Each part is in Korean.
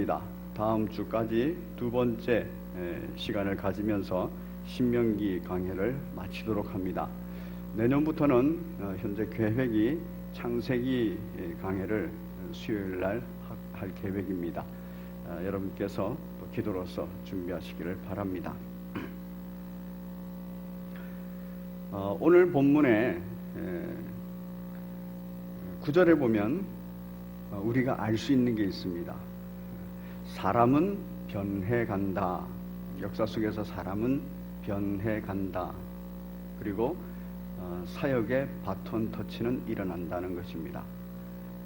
다음 주까지 두 번째 시간을 가지면서 신명기 강해를 마치도록 합니다. 내년부터는 현재 계획이 창세기 강해를 수요일 날 할 계획입니다. 여러분께서 또 기도로서 준비하시기를 바랍니다. 오늘 본문의 9절에 보면 우리가 알 수 있는 게 있습니다. 사람은 변해간다. 역사 속에서 사람은 변해간다. 그리고 사역의 바톤 터치는 일어난다는 것입니다.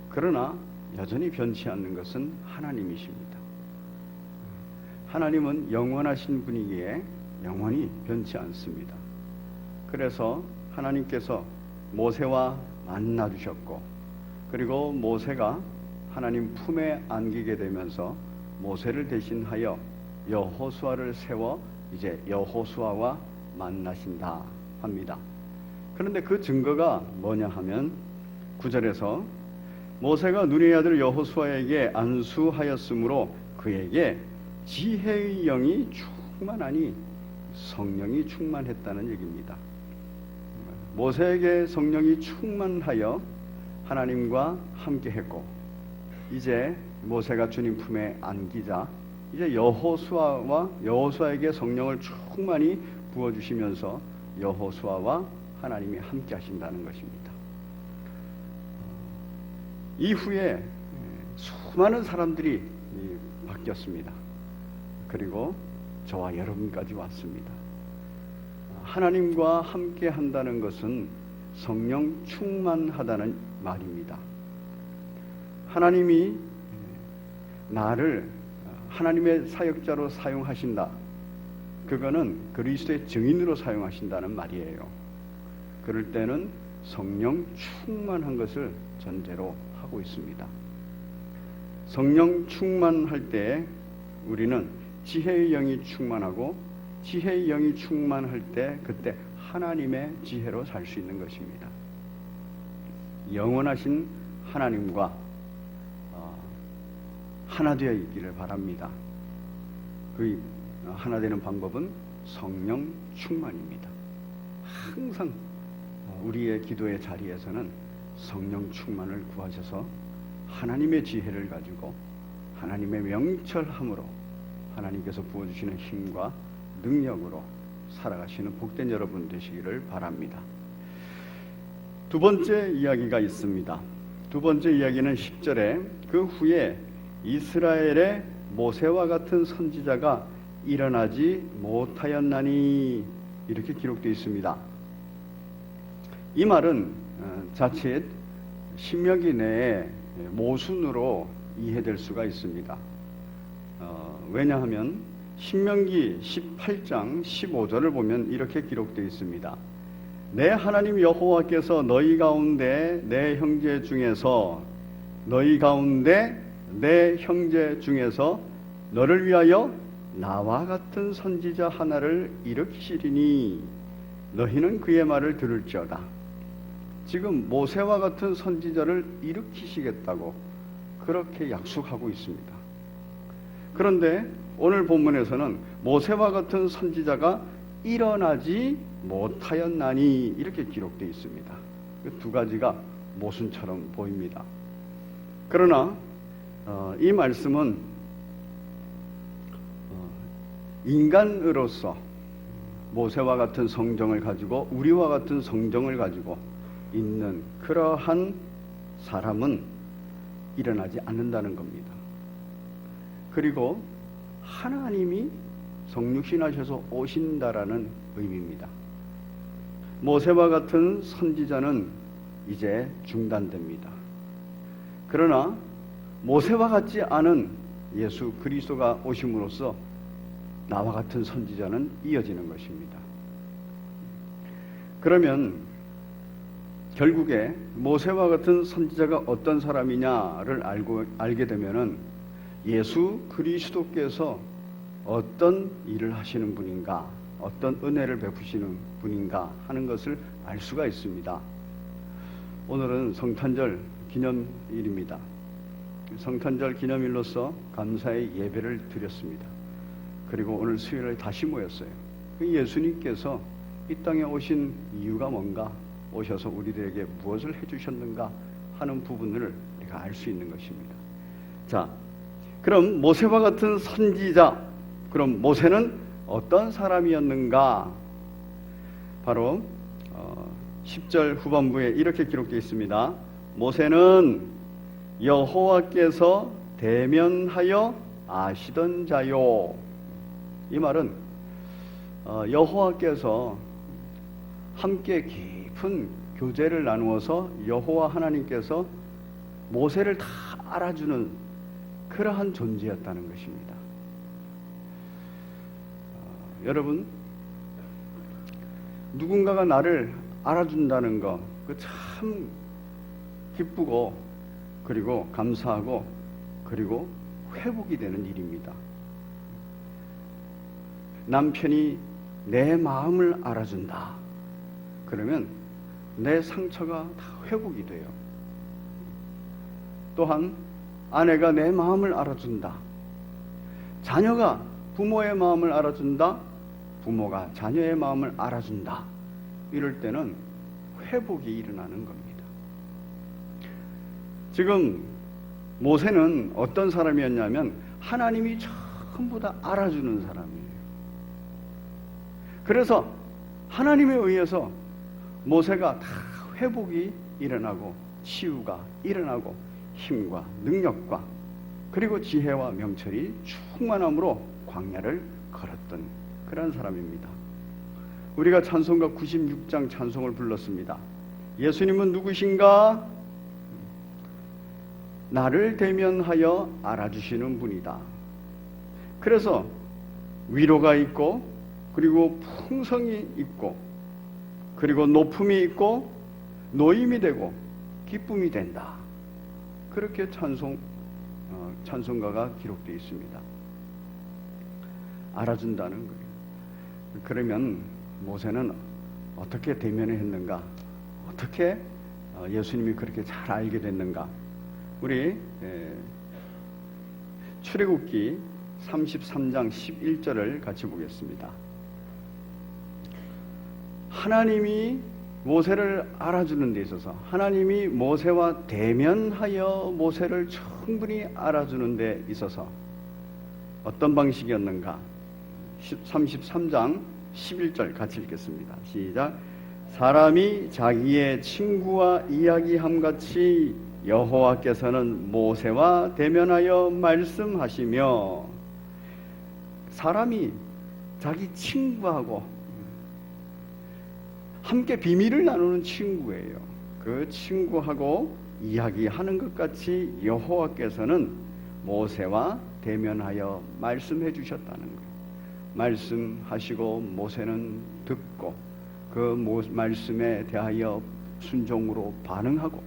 그러나 여전히 변치 않는 것은 하나님이십니다. 하나님은 영원하신 분이기에 영원히 변치 않습니다. 그래서 하나님께서 모세와 만나 주셨고, 그리고 모세가 하나님 품에 안기게 되면서 모세를 대신하여 여호수아를 세워 이제 여호수아와 만나신다 합니다. 그런데 그 증거가 뭐냐 하면 9절에서 모세가 눈의 아들 여호수아에게 안수하였으므로 그에게 지혜의 영이 충만하니 성령이 충만했다는 얘기입니다. 모세에게 성령이 충만하여 하나님과 함께했고, 이제 모세가 주님 품에 안기자 이제 여호수아에게 성령을 충만히 부어주시면서 여호수아와 하나님이 함께 하신다는 것입니다. 이후에 수많은 사람들이 바뀌었습니다. 그리고 저와 여러분까지 왔습니다. 하나님과 함께 한다는 것은 성령 충만하다는 말입니다. 하나님이 나를 하나님의 사역자로 사용하신다. 그거는 그리스도의 증인으로 사용하신다는 말이에요. 그럴 때는 성령 충만한 것을 전제로 하고 있습니다. 성령 충만할 때 우리는 지혜의 영이 충만하고, 지혜의 영이 충만할 때 그때 하나님의 지혜로 살 수 있는 것입니다. 영원하신 하나님과 하나 되어 있기를 바랍니다. 그 하나 되는 방법은 성령 충만입니다. 항상 우리의 기도의 자리에서는 성령 충만을 구하셔서 하나님의 지혜를 가지고 하나님의 명철함으로 하나님께서 부어주시는 힘과 능력으로 살아가시는 복된 여러분 되시기를 바랍니다. 두 번째 이야기가 있습니다. 두 번째 이야기는 10절에 그 후에 이스라엘의 모세와 같은 선지자가 일어나지 못하였나니 이렇게 기록되어 있습니다. 이 말은 자칫 신명기 내에 모순으로 이해될 수가 있습니다. 왜냐하면 신명기 18장 15절을 보면 이렇게 기록되어 있습니다. 내 하나님 여호와께서 너희 가운데 내 형제 중에서 너를 위하여 나와 같은 선지자 하나를 일으키시리니 너희는 그의 말을 들을지어다. 지금 모세와 같은 선지자를 일으키시겠다고 그렇게 약속하고 있습니다. 그런데 오늘 본문에서는 모세와 같은 선지자가 일어나지 못하였나니 이렇게 기록되어 있습니다. 두 가지가 모순처럼 보입니다. 그러나 이 말씀은 인간으로서 모세와 같은 성정을 가지고 우리와 같은 성정을 가지고 있는 그러한 사람은 일어나지 않는다는 겁니다. 그리고 하나님이 성육신하셔서 오신다라는 의미입니다. 모세와 같은 선지자는 이제 중단됩니다. 그러나 모세와 같지 않은 예수 그리스도가 오심으로써 나와 같은 선지자는 이어지는 것입니다. 그러면 결국에 모세와 같은 선지자가 어떤 사람이냐를 알게 되면은 예수 그리스도께서 어떤 일을 하시는 분인가, 어떤 은혜를 베푸시는 분인가 하는 것을 알 수가 있습니다. 오늘은 성탄절 기념일입니다. 성탄절 기념일로서 감사의 예배를 드렸습니다. 그리고 오늘 수요일에 다시 모였어요. 예수님께서 이 땅에 오신 이유가 뭔가, 오셔서 우리들에게 무엇을 해주셨는가 하는 부분을 우리가 알 수 있는 것입니다. 자, 그럼 모세와 같은 선지자, 그럼 모세는 어떤 사람이었는가? 바로 10절 후반부에 이렇게 기록되어 있습니다. 모세는 여호와께서 대면하여 아시던 자요. 이 말은 여호와께서 함께 깊은 교제를 나누어서 여호와 하나님께서 모세를 다 알아주는 그러한 존재였다는 것입니다. 여러분, 누군가가 나를 알아준다는 거, 그 참 기쁘고, 그리고 감사하고, 그리고 회복이 되는 일입니다. 남편이 내 마음을 알아준다. 그러면 내 상처가 다 회복이 돼요. 또한 아내가 내 마음을 알아준다. 자녀가 부모의 마음을 알아준다. 부모가 자녀의 마음을 알아준다. 이럴 때는 회복이 일어나는 겁니다. 지금 모세는 어떤 사람이었냐면 하나님이 전부 다 알아주는 사람이에요. 그래서 하나님에 의해서 모세가 다 회복이 일어나고 치유가 일어나고 힘과 능력과 그리고 지혜와 명철이 충만함으로 광야를 걸었던 그런 사람입니다. 우리가 찬송가 96장 찬송을 불렀습니다. 예수님은 누구신가? 나를 대면하여 알아주시는 분이다. 그래서 위로가 있고, 그리고 풍성이 있고, 그리고 높음이 있고, 노임이 되고 기쁨이 된다. 그렇게 찬송가가 기록되어 있습니다. 알아준다는 거예요. 그러면 모세는 어떻게 대면을 했는가? 어떻게 예수님이 그렇게 잘 알게 됐는가? 우리 출애굽기 33장 11절을 같이 보겠습니다. 하나님이 모세를 알아주는 데 있어서 하나님이 모세와 대면하여 모세를 충분히 알아주는 데 있어서 어떤 방식이었는가? 33장 11절 같이 읽겠습니다. 시작. 사람이 자기의 친구와 이야기함같이 여호와께서는 모세와 대면하여 말씀하시며, 사람이 자기 친구하고 함께 비밀을 나누는 친구예요. 그 친구하고 이야기하는 것 같이 여호와께서는 모세와 대면하여 말씀해 주셨다는 거예요. 말씀하시고 모세는 듣고 그 말씀에 대하여 순종으로 반응하고,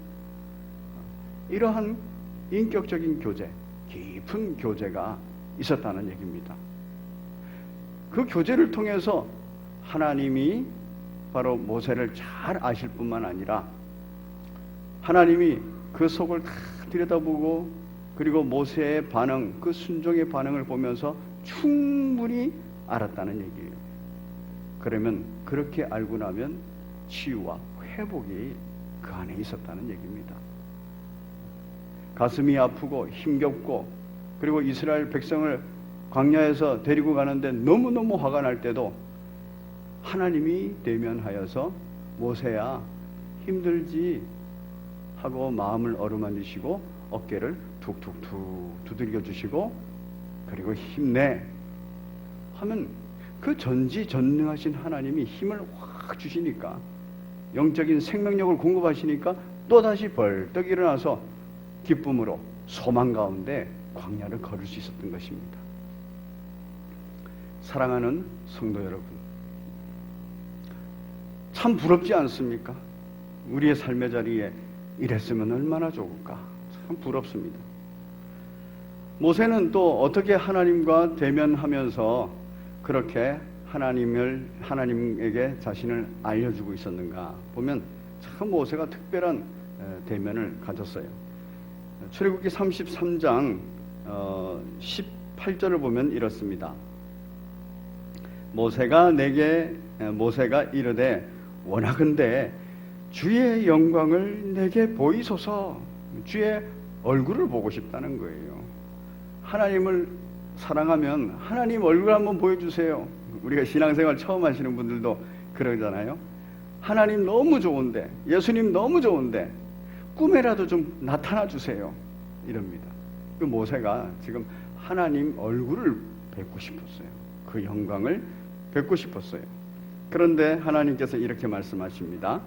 이러한 인격적인 교제, 깊은 교제가 있었다는 얘기입니다. 그 교제를 통해서 하나님이 바로 모세를 잘 아실 뿐만 아니라 하나님이 그 속을 다 들여다보고, 그리고 모세의 반응, 그 순종의 반응을 보면서 충분히 알았다는 얘기예요. 그러면 그렇게 알고 나면 치유와 회복이 그 안에 있었다는 얘기입니다. 가슴이 아프고 힘겹고, 그리고 이스라엘 백성을 광야에서 데리고 가는데 너무너무 화가 날 때도 하나님이 대면하여서 모세야 힘들지 하고 마음을 어루만지시고 어깨를 툭툭툭 두들겨 주시고, 그리고 힘내 하면 그 전지전능하신 하나님이 힘을 확 주시니까, 영적인 생명력을 공급하시니까 또다시 벌떡 일어나서 기쁨으로 소망 가운데 광야를 걸을 수 있었던 것입니다. 사랑하는 성도 여러분, 참 부럽지 않습니까? 우리의 삶의 자리에 이랬으면 얼마나 좋을까? 참 부럽습니다. 모세는 또 어떻게 하나님과 대면하면서 그렇게 하나님에게 자신을 알려주고 있었는가 보면 참 모세가 특별한 대면을 가졌어요. 출애굽기 33장 18절을 보면 이렇습니다. 모세가 이르되 원하건대 주의 영광을 내게 보이소서. 주의 얼굴을 보고 싶다는 거예요. 하나님을 사랑하면 하나님 얼굴 한번 보여주세요. 우리가 신앙생활 처음 하시는 분들도 그러잖아요. 하나님 너무 좋은데, 예수님 너무 좋은데 꿈에라도 좀 나타나 주세요. 이럽니다. 그 모세가 지금 하나님 얼굴을 뵙고 싶었어요. 그 영광을 뵙고 싶었어요. 그런데 하나님께서 이렇게 말씀하십니다.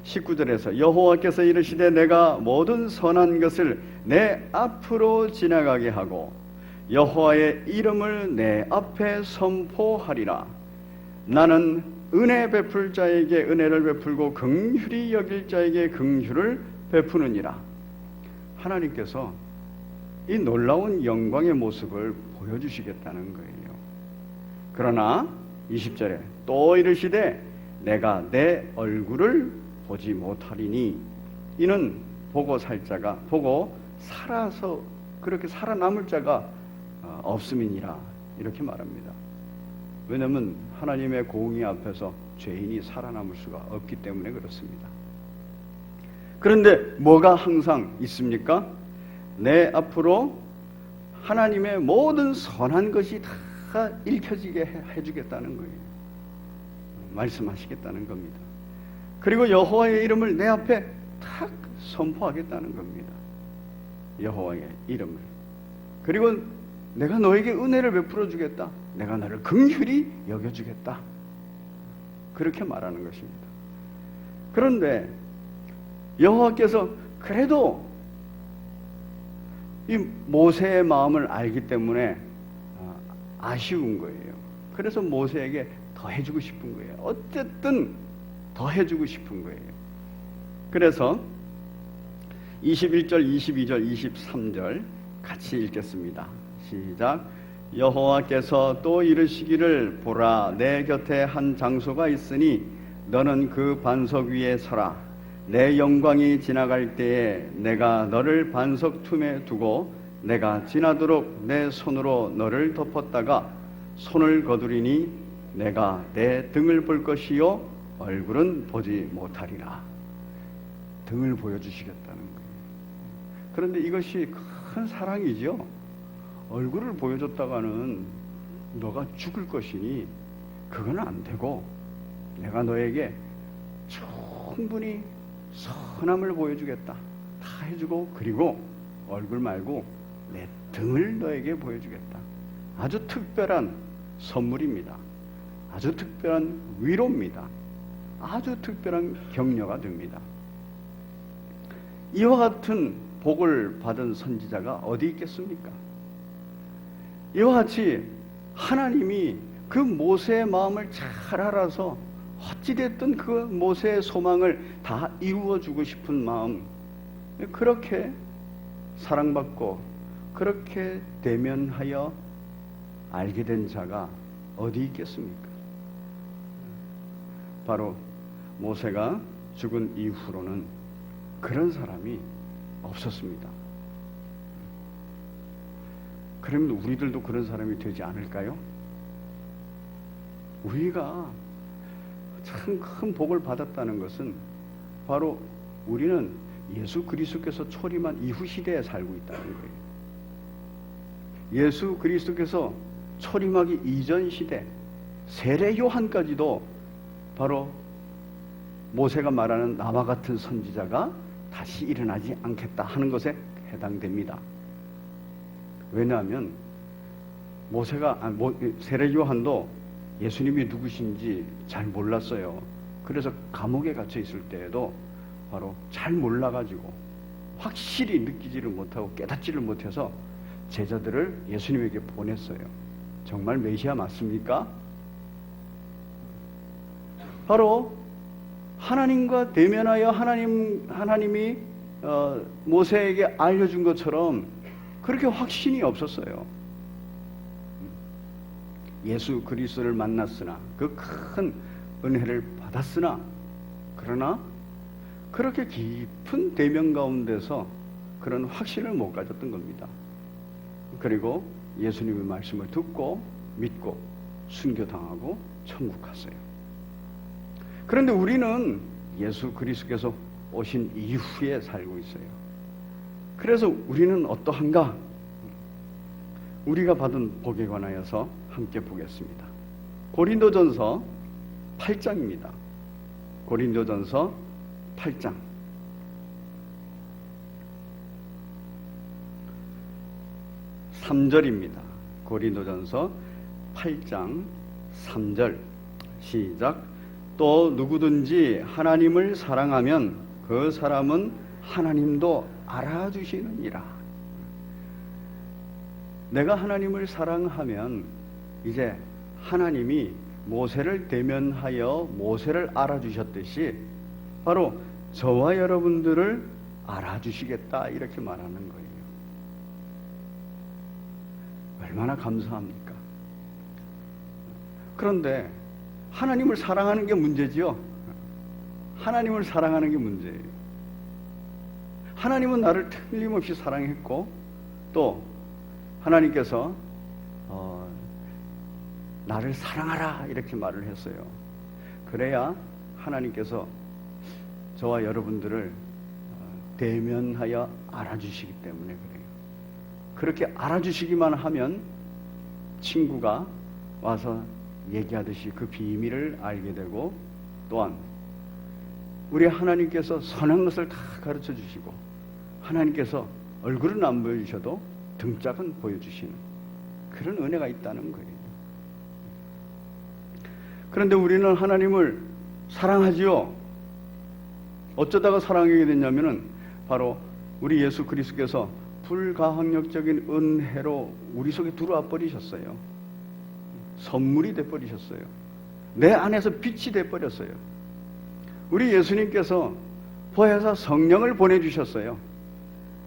19절에서 여호와께서 이르시되 내가 모든 선한 것을 내 앞으로 지나가게 하고 여호와의 이름을 내 앞에 선포하리라. 나는 은혜 베풀 자에게 은혜를 베풀고 긍휼히 여길 자에게 긍휼을 베푸느니라. 하나님께서 이 놀라운 영광의 모습을 보여주시겠다는 거예요. 그러나 20절에 또 이르시되 내가 내 얼굴을 보지 못하리니 이는 보고 살아서 그렇게 살아남을 자가 없음이니라. 이렇게 말합니다. 왜냐하면 하나님의 공의 앞에서 죄인이 살아남을 수가 없기 때문에 그렇습니다. 그런데 뭐가 항상 있습니까? 내 앞으로 하나님의 모든 선한 것이 다 읽혀지게 해주겠다는 거예요. 말씀하시겠다는 겁니다. 그리고 여호와의 이름을 내 앞에 탁 선포하겠다는 겁니다. 여호와의 이름을. 그리고 내가 너에게 은혜를 베풀어 주겠다. 내가 너를 긍휼히 여겨주겠다. 그렇게 말하는 것입니다. 그런데 여호와께서 그래도 이 모세의 마음을 알기 때문에 아쉬운 거예요. 그래서 모세에게 더 해주고 싶은 거예요. 어쨌든 더 해주고 싶은 거예요. 그래서 21절, 22절, 23절 같이 읽겠습니다. 시작. 여호와께서 또 이르시기를 보라 내 곁에 한 장소가 있으니 너는 그 반석 위에 서라. 내 영광이 지나갈 때에 내가 너를 반석 틈에 두고 내가 지나도록 내 손으로 너를 덮었다가 손을 거두리니 내가 내 등을 볼 것이요 얼굴은 보지 못하리라. 등을 보여주시겠다는 거예요. 그런데 이것이 큰 사랑이죠. 얼굴을 보여줬다가는 너가 죽을 것이니 그건 안 되고 내가 너에게 충분히 선함을 보여주겠다. 다 해주고 그리고 얼굴 말고 내 등을 너에게 보여주겠다. 아주 특별한 선물입니다. 아주 특별한 위로입니다. 아주 특별한 격려가 됩니다. 이와 같은 복을 받은 선지자가 어디 있겠습니까? 이와 같이 하나님이 그 모세의 마음을 잘 알아서 어찌됐든 그 모세의 소망을 다 이루어주고 싶은 마음, 그렇게 사랑받고 그렇게 대면하여 알게 된 자가 어디 있겠습니까? 바로 모세가 죽은 이후로는 그런 사람이 없었습니다. 그러면 우리들도 그런 사람이 되지 않을까요? 우리가 참 큰 복을 받았다는 것은 바로 우리는 예수 그리스도께서 초림한 이후 시대에 살고 있다는 거예요. 예수 그리스도께서 초림하기 이전 시대, 세례 요한까지도 바로 모세가 말하는 나와 같은 선지자가 다시 일어나지 않겠다 하는 것에 해당됩니다. 왜냐하면 세례 요한도 예수님이 누구신지 잘 몰랐어요. 그래서 감옥에 갇혀 있을 때에도 바로 잘 몰라가지고 확실히 느끼지를 못하고 깨닫지를 못해서 제자들을 예수님에게 보냈어요. 정말 메시아 맞습니까? 바로 하나님과 대면하여 하나님이 모세에게 알려준 것처럼 그렇게 확신이 없었어요. 예수 그리스도를 만났으나 그 큰 은혜를 받았으나 그러나 그렇게 깊은 대면 가운데서 그런 확신을 못 가졌던 겁니다. 그리고 예수님의 말씀을 듣고 믿고 순교당하고 천국 갔어요. 그런데 우리는 예수 그리스도께서 오신 이후에 살고 있어요. 그래서 우리는 어떠한가? 우리가 받은 복에 관하여서 함께 보겠습니다. 고린도전서 8장입니다. 고린도전서 8장 3절입니다. 고린도전서 8장 3절 시작. 또 누구든지 하나님을 사랑하면 그 사람은 하나님도 알아주시느니라. 내가 하나님을 사랑하면 이제 하나님이 모세를 대면하여 모세를 알아주셨듯이 바로 저와 여러분들을 알아주시겠다 이렇게 말하는 거예요. 얼마나 감사합니까? 그런데 하나님을 사랑하는 게 문제지요. 하나님을 사랑하는 게 문제예요. 하나님은 나를 틀림없이 사랑했고 또 하나님께서 나를 사랑하라 이렇게 말을 했어요. 그래야 하나님께서 저와 여러분들을 대면하여 알아주시기 때문에 그래요. 그렇게 알아주시기만 하면 친구가 와서 얘기하듯이 그 비밀을 알게 되고 또한 우리 하나님께서 선한 것을 다 가르쳐 주시고 하나님께서 얼굴은 안 보여주셔도 등짝은 보여주시는 그런 은혜가 있다는 거예요. 그런데 우리는 하나님을 사랑하지요. 어쩌다가 사랑하게 됐냐면은 바로 우리 예수 그리스도께서 불가항력적인 은혜로 우리 속에 들어와 버리셨어요. 선물이 돼 버리셨어요. 내 안에서 빛이 돼 버렸어요. 우리 예수님께서 보혜사 성령을 보내주셨어요.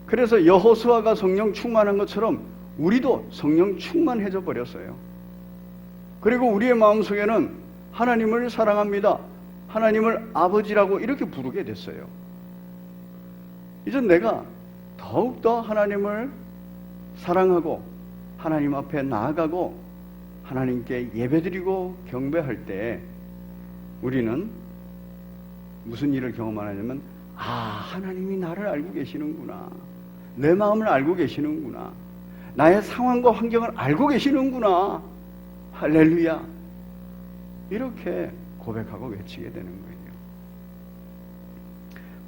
그래서 여호수아가 성령 충만한 것처럼 우리도 성령 충만해져 버렸어요. 그리고 우리의 마음속에는 하나님을 사랑합니다. 하나님을 아버지라고 이렇게 부르게 됐어요. 이제 내가 더욱더 하나님을 사랑하고 하나님 앞에 나아가고 하나님께 예배드리고 경배할 때 우리는 무슨 일을 경험하냐면 하나님이 나를 알고 계시는구나. 내 마음을 알고 계시는구나. 나의 상황과 환경을 알고 계시는구나. 할렐루야. 이렇게 고백하고 외치게 되는 거예요.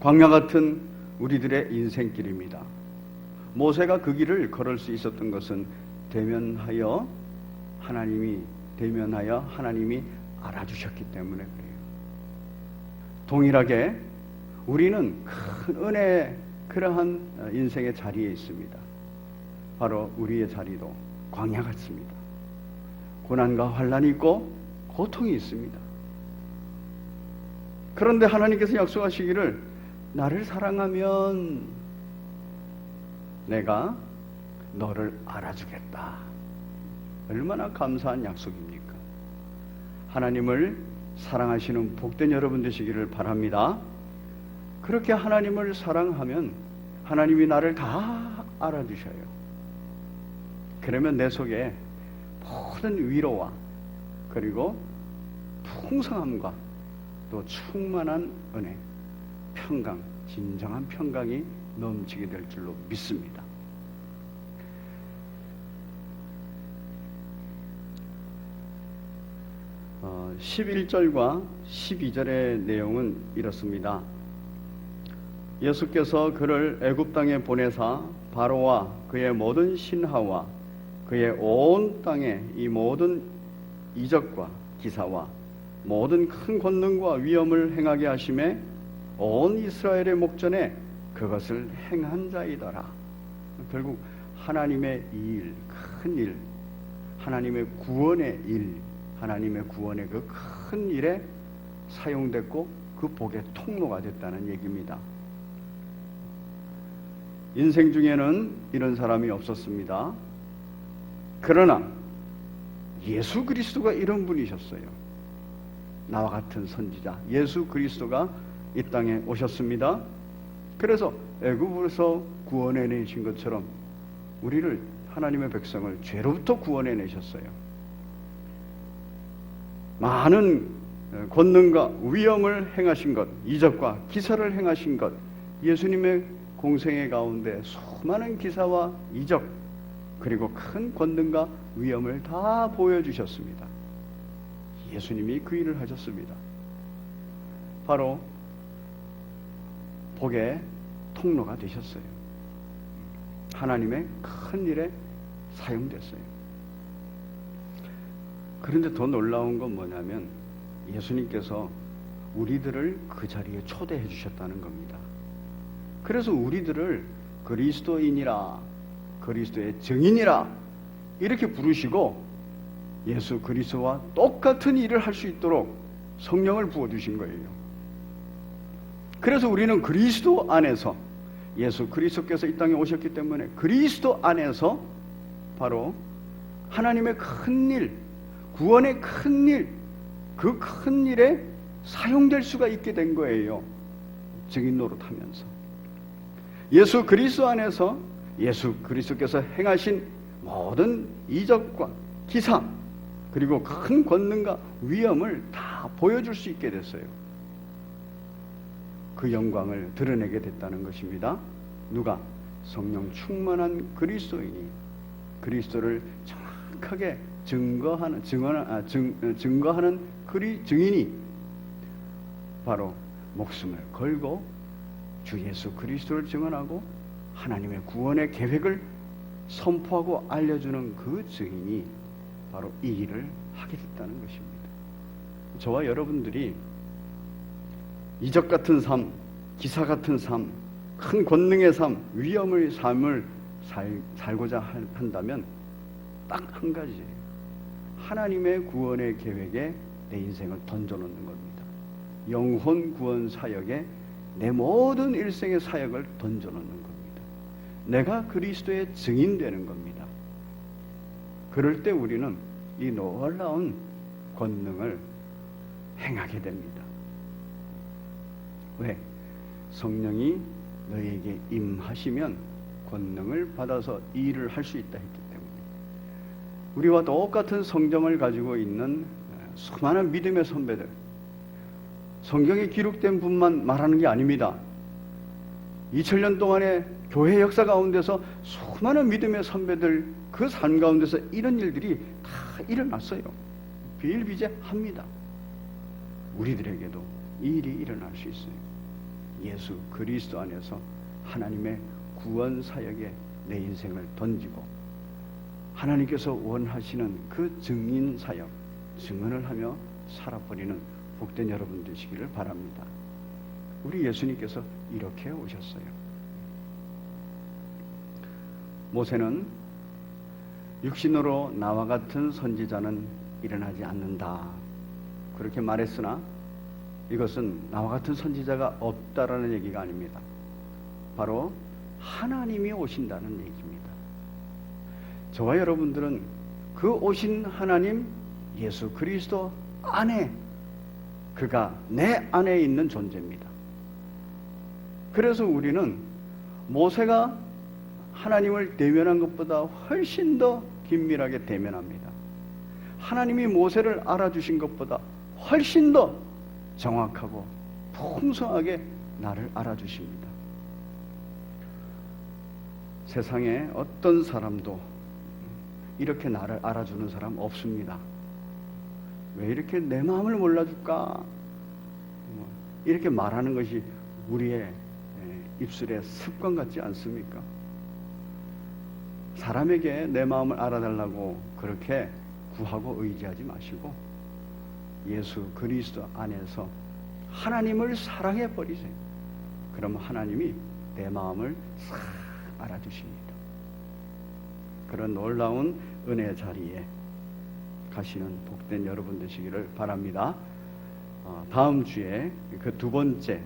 광야 같은 우리들의 인생길입니다. 모세가 그 길을 걸을 수 있었던 것은 대면하여 하나님이 알아주셨기 때문에 그래요. 동일하게 우리는 큰 은혜의 그러한 인생의 자리에 있습니다. 바로 우리의 자리도 광야 같습니다. 고난과 환난이 있고 고통이 있습니다. 그런데 하나님께서 약속하시기를 나를 사랑하면 내가 너를 알아주겠다. 얼마나 감사한 약속입니까? 하나님을 사랑하시는 복된 여러분 되시기를 바랍니다. 그렇게 하나님을 사랑하면 하나님이 나를 다 알아주셔요. 그러면 내 속에 모든 위로와 그리고 풍성함과 또 충만한 은혜, 평강, 진정한 평강이 넘치게 될 줄로 믿습니다. 어, 11절과 12절의 내용은 이렇습니다. 예수께서 그를 애굽 땅에 보내사 바로와 그의 모든 신하와 그의 온 땅에 이 모든 이적과 기사와 모든 큰 권능과 위엄을 행하게 하심에 온 이스라엘의 목전에 그것을 행한 자이더라. 결국 하나님의 일, 큰 일, 하나님의 구원의 일, 하나님의 구원의 그 큰 일에 사용됐고 그 복의 통로가 됐다는 얘기입니다. 인생 중에는 이런 사람이 없었습니다. 그러나 예수 그리스도가 이런 분이셨어요. 나와 같은 선지자 예수 그리스도가 이 땅에 오셨습니다. 그래서 애굽에서 구원해내신 것처럼 우리를 하나님의 백성을 죄로부터 구원해 내셨어요. 많은 권능과 위엄을 행하신 것, 이적과 기사를 행하신 것, 예수님의 공생애 가운데 수많은 기사와 이적, 그리고 큰 권능과 위엄을 다 보여주셨습니다. 예수님이 그 일을 하셨습니다. 바로 복의 통로가 되셨어요. 하나님의 큰 일에 사용됐어요. 그런데 더 놀라운 건 뭐냐면 예수님께서 우리들을 그 자리에 초대해 주셨다는 겁니다. 그래서 우리들을 그리스도인이라, 그리스도의 증인이라 이렇게 부르시고 예수 그리스도와 똑같은 일을 할 수 있도록 성령을 부어주신 거예요. 그래서 우리는 그리스도 안에서, 예수 그리스도께서 이 땅에 오셨기 때문에 그리스도 안에서 바로 하나님의 큰 일, 구원의 큰 일, 그 큰 일에 사용될 수가 있게 된 거예요. 증인 노릇하면서 예수 그리스도 안에서 예수 그리스도께서 행하신 모든 이적과 기사, 그리고 큰 권능과 위엄을 다 보여줄 수 있게 됐어요. 그 영광을 드러내게 됐다는 것입니다. 누가? 성령 충만한 그리스도인이 그리스도를 정확하게 증거하는 증인이 바로 목숨을 걸고 주 예수 그리스도를 증언하고 하나님의 구원의 계획을 선포하고 알려주는 그 증인이 바로 이 일을 하게 됐다는 것입니다. 저와 여러분들이 이적 같은 삶, 기사 같은 삶, 큰 권능의 삶, 위엄의 삶을 살고자 한다면 딱 한 가지예요. 하나님의 구원의 계획에 내 인생을 던져놓는 겁니다. 영혼 구원 사역에 내 모든 일생의 사역을 던져놓는 겁니다. 내가 그리스도의 증인되는 겁니다. 그럴 때 우리는 이 놀라운 권능을 행하게 됩니다. 왜? 성령이 너에게 임하시면 권능을 받아서 이 일을 할 수 있다 했기 때문에. 우리와 똑같은 성정을 가지고 있는 수많은 믿음의 선배들, 성경에 기록된 분만 말하는 게 아닙니다. 2000년 동안의 교회 역사 가운데서 수많은 믿음의 선배들 그 삶 가운데서 이런 일들이 다 일어났어요. 비일비재합니다. 우리들에게도 이 일이 일어날 수 있어요. 예수 그리스도 안에서 하나님의 구원 사역에 내 인생을 던지고 하나님께서 원하시는 그 증인 사역, 증언을 하며 살아버리는 복된 여러분 되시기를 바랍니다. 우리 예수님께서 이렇게 오셨어요. 모세는 육신으로 나와 같은 선지자는 일어나지 않는다 그렇게 말했으나 이것은 나와 같은 선지자가 없다라는 얘기가 아닙니다. 바로 하나님이 오신다는 얘기입니다. 저와 여러분들은 그 오신 하나님 예수 그리스도 안에, 그가 내 안에 있는 존재입니다. 그래서 우리는 모세가 하나님을 대면한 것보다 훨씬 더 긴밀하게 대면합니다. 하나님이 모세를 알아주신 것보다 훨씬 더 정확하고 풍성하게 나를 알아주십니다. 세상에 어떤 사람도 이렇게 나를 알아주는 사람 없습니다. 왜 이렇게 내 마음을 몰라줄까? 이렇게 말하는 것이 우리의 입술에 습관 같지 않습니까? 사람에게 내 마음을 알아달라고 그렇게 구하고 의지하지 마시고 예수 그리스도 안에서 하나님을 사랑해 버리세요. 그러면 하나님이 내 마음을 싹 알아주십니다. 그런 놀라운 은혜 자리에 가시는 복된 여러분 되시기를 바랍니다. 다음 주에 그 두 번째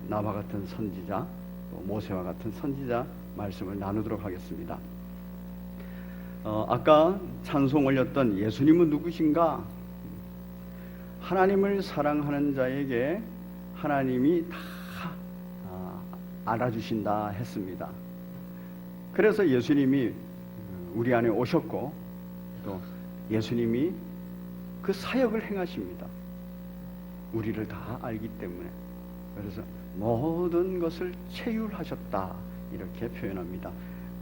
나와 같은 선지자, 또 모세와 같은 선지자 말씀을 나누도록 하겠습니다. 아까 찬송 올렸던 예수님은 누구신가? 하나님을 사랑하는 자에게 하나님이 다 알아주신다 했습니다. 그래서 예수님이 우리 안에 오셨고 또 예수님이 그 사역을 행하십니다. 우리를 다 알기 때문에. 그래서 모든 것을 체휼하셨다 이렇게 표현합니다.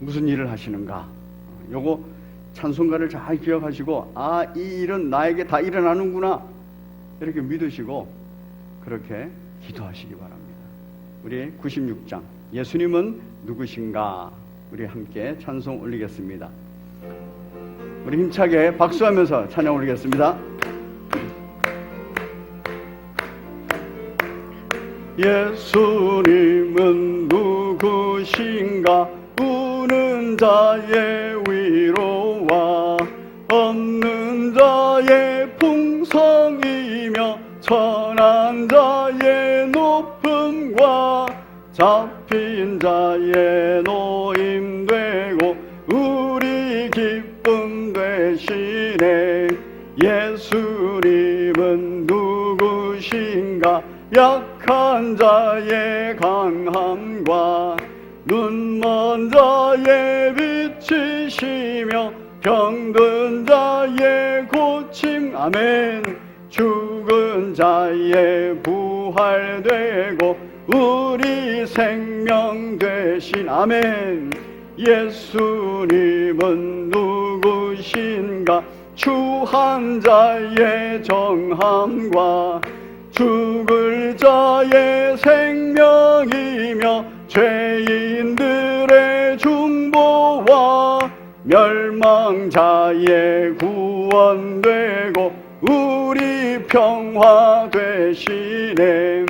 무슨 일을 하시는가? 요거 찬송가를 잘 기억하시고 이 일은 나에게 다 일어나는구나 이렇게 믿으시고 그렇게 기도하시기 바랍니다. 우리 96장 예수님은 누구신가? 우리 함께 찬송 올리겠습니다. 우리 힘차게 박수하면서 찬양 올리겠습니다. 예수님은 누구신가? 우는 자의 위로와 없는 자의 풍성이며 천한 자의 높음과 잡힌 자의 노임되고 우리 기쁨 되시네. 예수님은 누구신가? 약한 자의 강함과 눈먼 자의 빛이시며 병든 자의 고침. 아멘. 죽은 자의 부활되고 우리 생명 되신. 아멘. 예수님은 누구신가? 추한 자의 정함과 죽을 자의 생명이며 죄인들의 중보와 멸망자의 구원되고 우리 평화 되시네.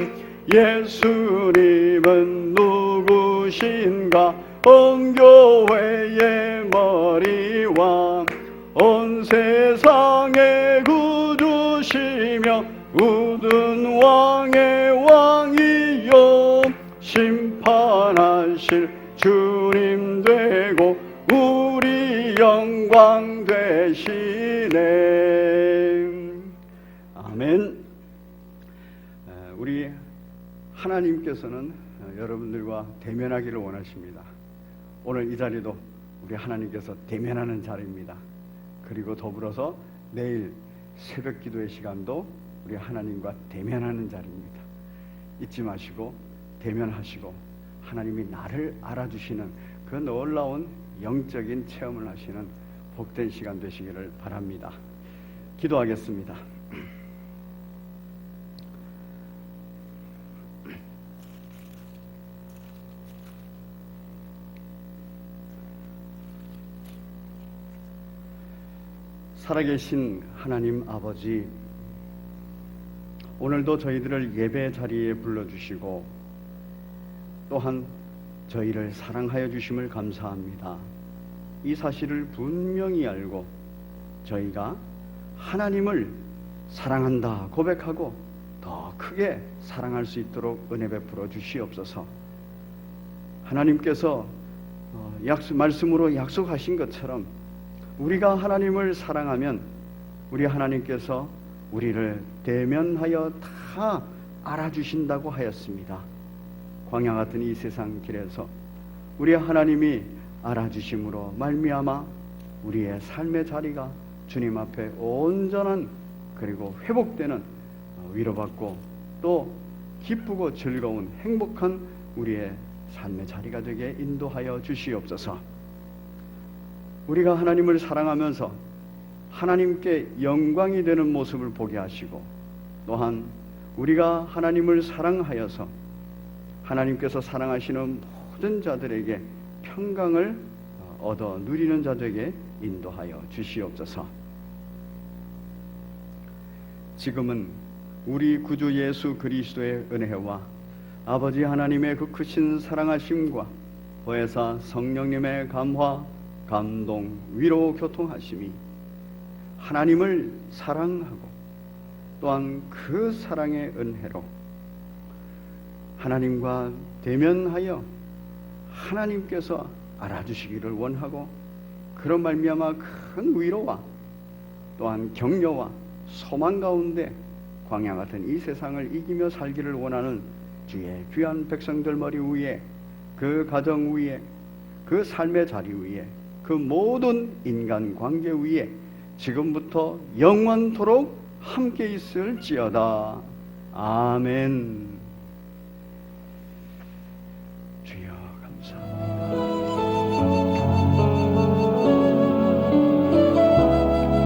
예수님은 누구신가? 온 교회의 머리와 온 세상의 구주시며 모든 왕의 왕이요 심판하실 주님 되고 우리 영광 되시네. 아멘. 우리 하나님께서는 여러분들과 대면하기를 원하십니다. 오늘 이 자리도 우리 하나님께서 대면하는 자리입니다. 그리고 더불어서 내일 새벽 기도의 시간도 우리 하나님과 대면하는 자리입니다. 잊지 마시고 대면하시고 하나님이 나를 알아주시는 그 놀라운 영적인 체험을 하시는 복된 시간 되시기를 바랍니다. 기도하겠습니다. 살아계신 하나님 아버지, 오늘도 저희들을 예배 자리에 불러주시고 또한 저희를 사랑하여 주심을 감사합니다. 이 사실을 분명히 알고 저희가 하나님을 사랑한다 고백하고 더 크게 사랑할 수 있도록 은혜 베풀어 주시옵소서. 하나님께서 말씀으로 약속하신 것처럼 우리가 하나님을 사랑하면 우리 하나님께서 우리를 대면하여 다 알아주신다고 하였습니다. 광야 같은 이 세상 길에서 우리 하나님이 알아주심으로 말미암아 우리의 삶의 자리가 주님 앞에 온전한 그리고 회복되는 위로받고 또 기쁘고 즐거운 행복한 우리의 삶의 자리가 되게 인도하여 주시옵소서. 우리가 하나님을 사랑하면서 하나님께 영광이 되는 모습을 보게 하시고 또한 우리가 하나님을 사랑하여서 하나님께서 사랑하시는 모든 자들에게 평강을 얻어 누리는 자들에게 인도하여 주시옵소서. 지금은 우리 구주 예수 그리스도의 은혜와 아버지 하나님의 그 크신 사랑하심과 보혜사 성령님의 감화, 감동, 위로, 교통하심이 하나님을 사랑하고 또한 그 사랑의 은혜로 하나님과 대면하여 하나님께서 알아주시기를 원하고 그런 말미암아 큰 위로와 또한 격려와 소망 가운데 광야 같은 이 세상을 이기며 살기를 원하는 주의 귀한 백성들 머리 위에 그 가정 위에 그 삶의 자리 위에 그 모든 인간관계 위에 지금부터 영원토록 함께 있을지어다. 아멘. 주여 감사합니다.